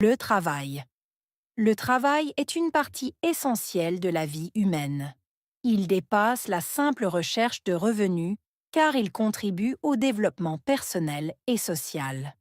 Le travail. Le travail est une partie essentielle de la vie humaine. Il dépasse la simple recherche de revenus car il contribue au développement personnel et social.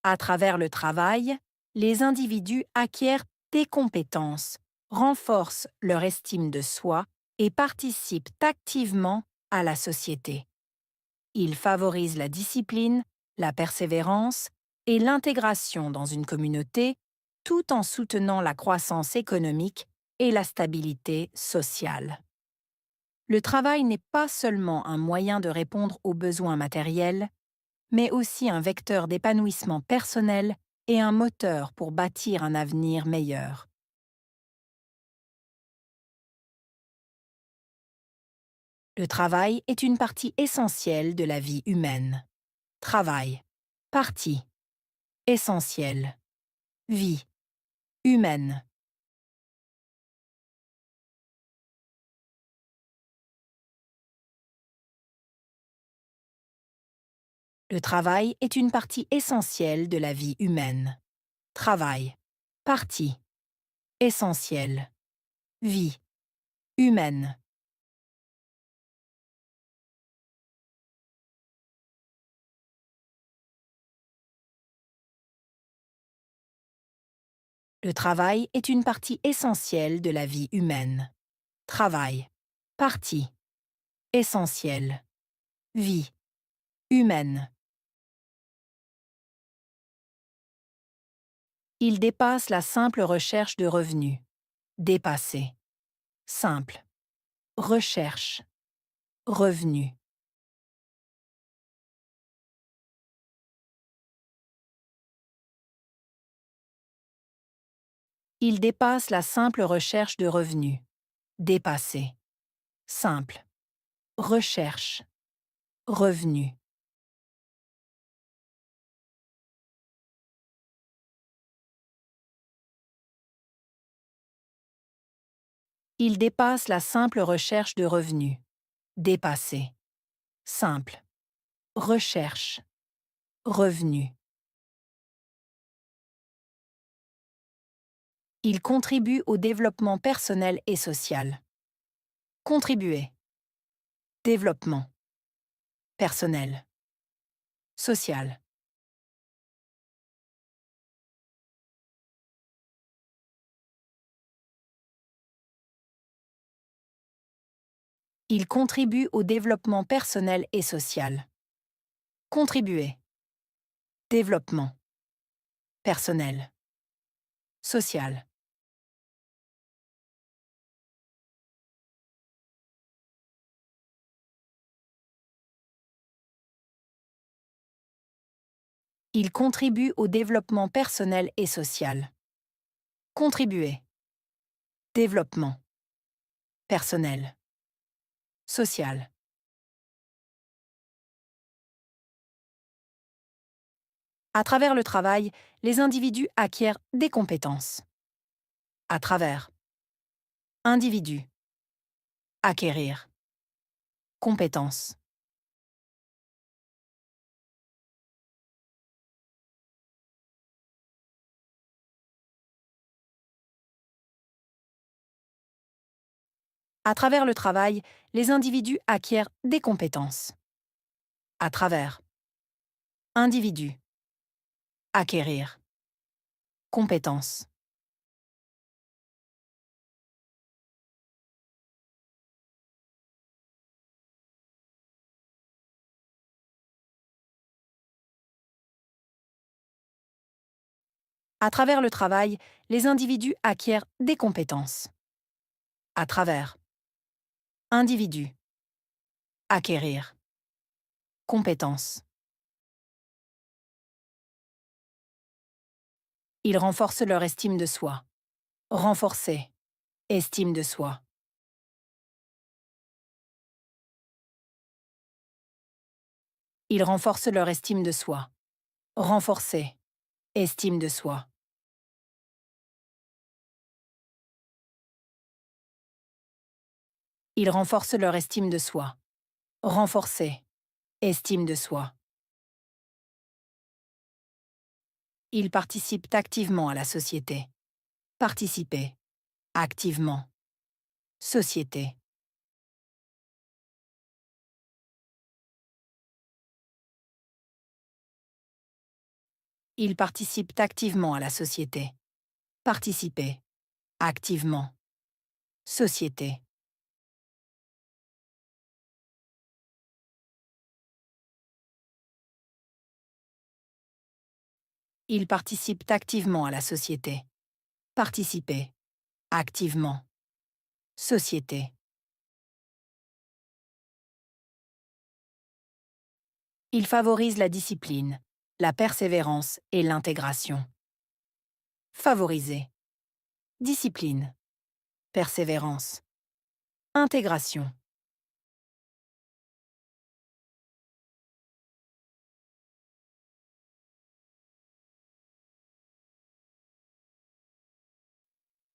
À travers le travail, les individus acquièrent des compétences, renforcent leur estime de soi et participent activement à la société. Ils favorisent la discipline, la persévérance et l'intégration dans une communauté, tout en soutenant la croissance économique et la stabilité sociale. Le travail n'est pas seulement un moyen de répondre aux besoins matériels, mais aussi un vecteur d'épanouissement personnel et un moteur pour bâtir un avenir meilleur. Le travail est une partie essentielle de la vie humaine. Travail. Partie. Essentielle. Vie. Humaine. Le travail est une partie essentielle de la vie humaine. Travail. Partie. Essentielle. Vie. Humaine. Le travail est une partie essentielle de la vie humaine. Travail. Partie. Essentielle. Vie. Humaine. Il dépasse la simple recherche de revenus. Dépasser. Simple. Recherche. Revenu. Il dépasse la simple recherche de revenus. Dépasser. Simple. Recherche. Revenu. Il dépasse la simple recherche de revenus. Dépasser. Simple. Recherche. Revenu. Il contribue au développement personnel et social. Contribuer. Développement. Personnel. Social. Il contribue au développement personnel et social. Contribuer. Développement. Personnel. Social. Il contribue au développement personnel et social. Contribuer. Développement. Personnel. Social. À travers le travail, les individus acquièrent des compétences. À travers. Individu. Acquérir. Compétences. À travers le travail, les individus acquièrent des compétences. À travers. Individu. Acquérir. Compétences. À travers le travail, les individus acquièrent des compétences. À travers. Individu. Acquérir. Compétences. Ils renforcent leur estime de soi. Renforcer. Estime de soi. Ils renforcent leur estime de soi. Renforcer. Estime de soi. Ils renforcent leur estime de soi. Renforcer. Estime de soi. Ils participent activement à la société. Participer. Activement. Société. Ils participent activement à la société. Participer. Activement. Société. Ils participent activement à la société. Participer. Activement. Société. Ils favorisent la discipline, la persévérance et l'intégration. Favoriser. Discipline. Persévérance. Intégration.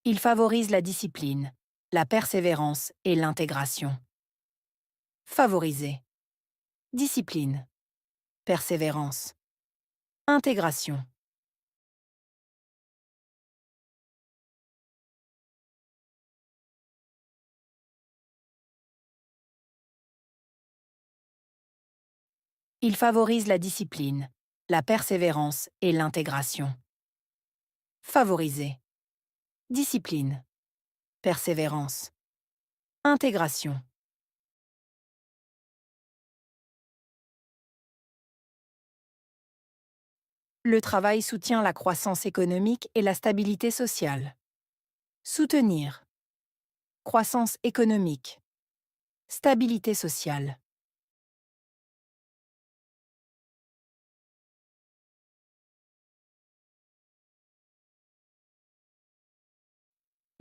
Ils favorisent la discipline, la persévérance et l'intégration. Favoriser. Discipline. Persévérance. Intégration. Ils favorisent la discipline, la persévérance et l'intégration. Favoriser. Discipline. Persévérance. Intégration. Le travail soutient la croissance économique et la stabilité sociale. Soutenir. Croissance économique. Stabilité sociale.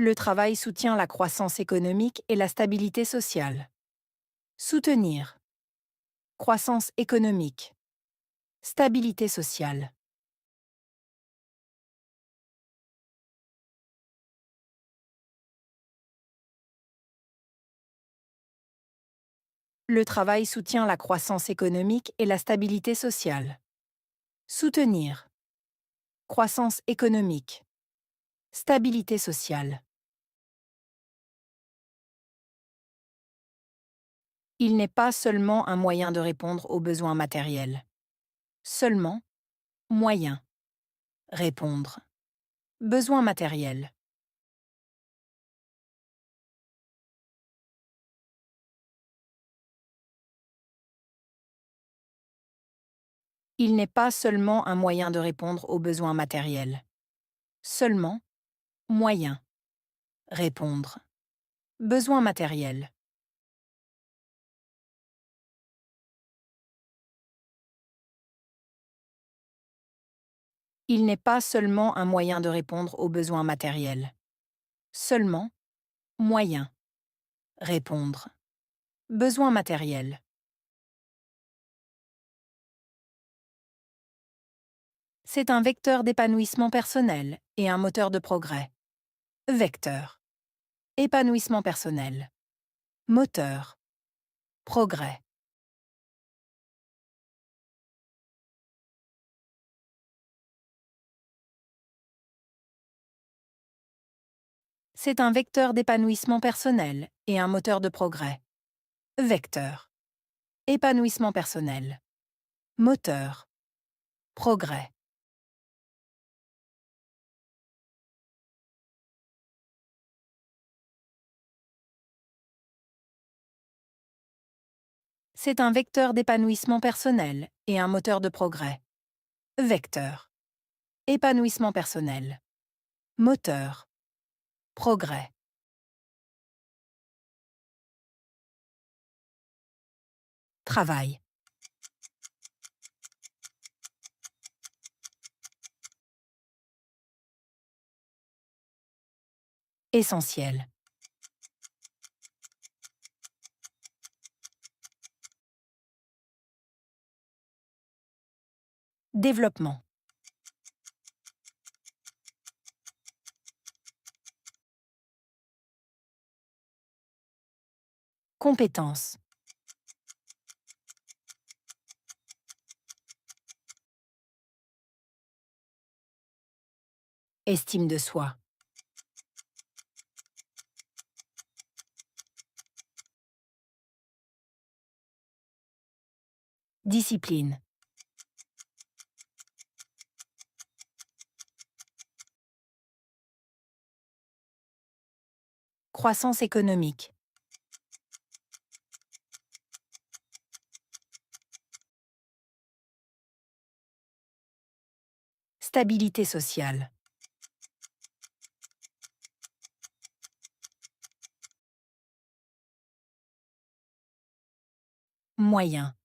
Le travail soutient la croissance économique et la stabilité sociale. Soutenir. Croissance économique. Stabilité sociale. Le travail soutient la croissance économique et la stabilité sociale. Soutenir. Croissance économique. Stabilité sociale. Il n'est pas seulement un moyen de répondre aux besoins matériels. Seulement, moyen. Répondre. Besoins matériels. Il n'est pas seulement un moyen de répondre aux besoins matériels. Seulement, moyen. Répondre. Besoins matériels. Il n'est pas seulement un moyen de répondre aux besoins matériels. Seulement, moyen. Répondre. Besoins matériels. C'est un vecteur d'épanouissement personnel et un moteur de progrès. Vecteur. Épanouissement personnel. Moteur. Progrès. C'est un vecteur d'épanouissement personnel et un moteur de progrès. Vecteur. Épanouissement personnel. Moteur. Progrès. C'est un vecteur d'épanouissement personnel et un moteur de progrès. Vecteur. Épanouissement personnel. Moteur. Progrès. Travail. Essentiel. Développement. Compétence. estime de soi, discipline, croissance économique, stabilité sociale, moyen,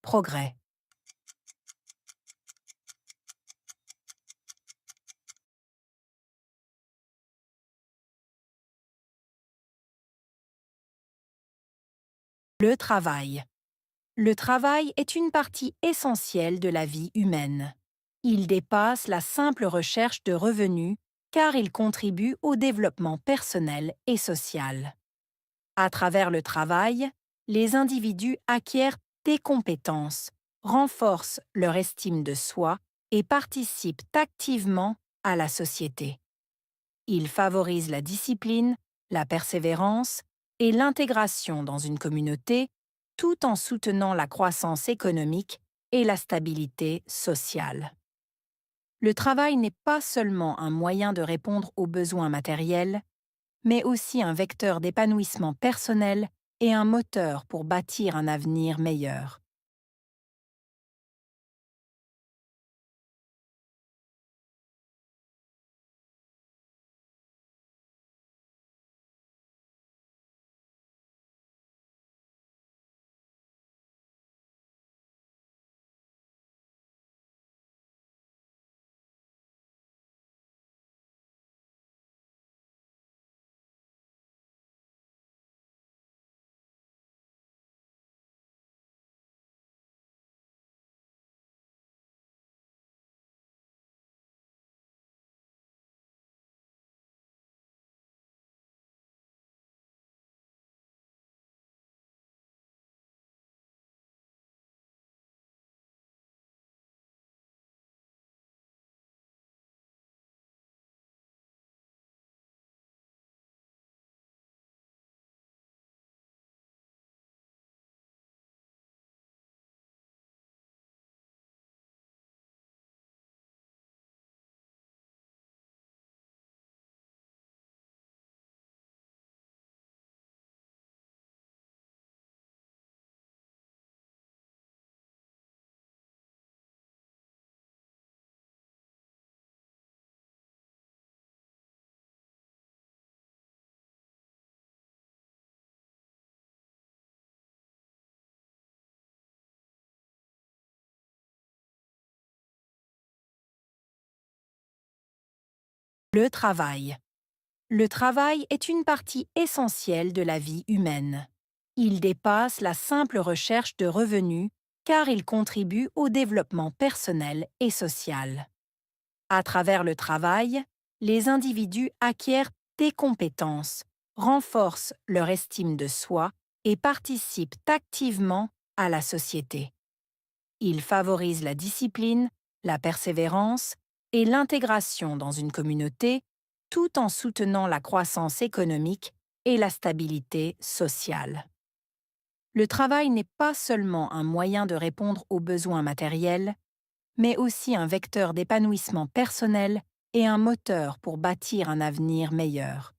progrès, le travail. Le travail est une partie essentielle de la vie humaine. Il dépasse la simple recherche de revenus car il contribue au développement personnel et social. À travers le travail, les individus acquièrent des compétences, renforcent leur estime de soi et participent activement à la société. Ils favorisent la discipline, la persévérance et l'intégration dans une communauté, tout en soutenant la croissance économique et la stabilité sociale. Le travail n'est pas seulement un moyen de répondre aux besoins matériels, mais aussi un vecteur d'épanouissement personnel et un moteur pour bâtir un avenir meilleur. Le travail. Le travail est une partie essentielle de la vie humaine. Il dépasse la simple recherche de revenus car il contribue au développement personnel et social. À travers le travail, les individus acquièrent des compétences, renforcent leur estime de soi et participent activement à la société. Ils favorisent la discipline, la persévérance et l'intégration dans une communauté, tout en soutenant la croissance économique et la stabilité sociale. Le travail n'est pas seulement un moyen de répondre aux besoins matériels, mais aussi un vecteur d'épanouissement personnel et un moteur pour bâtir un avenir meilleur.